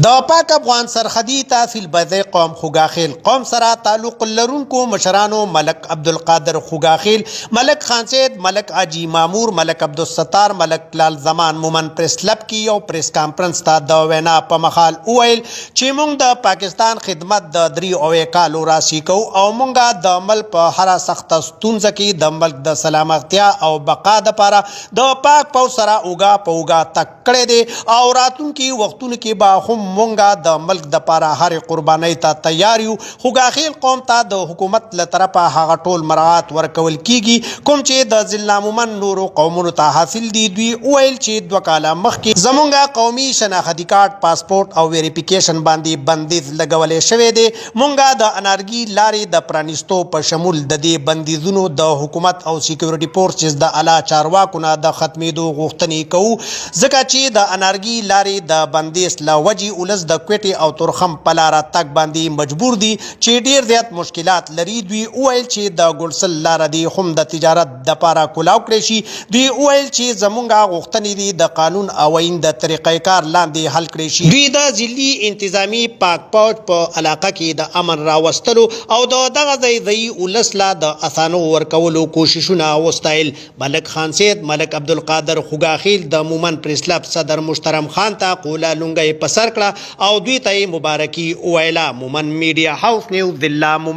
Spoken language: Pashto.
د پاک افغان سرحدي تحصیل بازی قوم خوګاخیل قوم سره تعلق لرونکو مشرانو ملک عبدالقادر خوګاخیل، ملک خان سید، ملک حاجی مامور، ملک عبدالستار، ملک لال زمان مومن پریس کلب کې یو پریس کانفرنس ته د وینا په مخال وویل چې موږ د پاکستان خدمت د 3 کالو راسي کوو او موږ د عمل په هر سخت ستونزه کې د ملک د سلامتیا او بقا لپاره د پاک پوځ سره اوږه په اوږه تک کړی دی او راتلونکي وختونو کې به هم مونږه د ملک د پاره هر قربانۍ ته تیار یو. خوګاخیل قوم ته د حکومت له طرفه هغه ټول مراعات ورکول کیږي کوم چې د ضلع مومن نورو قومونو ته حاصل دي. دوی ویل چې 2 کاله مخکې زمونږه قومي شناختی کارت، پاسپورت او ویریفیکیشن باندې بندیز لګولې شوی دی. مونږه د انارګي لارې د پرانیستو په شمول د دې بندیزونو د حکومت او سکیورټي فورسز د اعلی چارواکو نه د ختمېدو غوښتنې کوو، ځکه چې د انارګي لارې د بندیز له وجې ولس د کوټې او تورخم په لاره تګ باندې مجبور دي چې ډیر زیات مشکلات لري. دوی وویل چې د ګلسل لاره دی هم د تجارت دپاره کولاو کړی شي. دوی وویل چې زمونږ غوښتنې دي د قانون او آئین د طریقې کار لاندې حل کړی شي. دوی د ضلعي انتظامی پاک پوځ په علاقه کې د امن راوستلو او د دغه ځای ولس لا د اسانو ورکولو کوششونه وستایل. ملک خان سید، ملک عبدالقادر خوګاخیل د مومن پریس کلب صدر مشترم خان ته قوله لونګۍ په سر کړه او دوی ته مبارکي وویله. مومن میډیا هاوس نیوز ضلع مومن.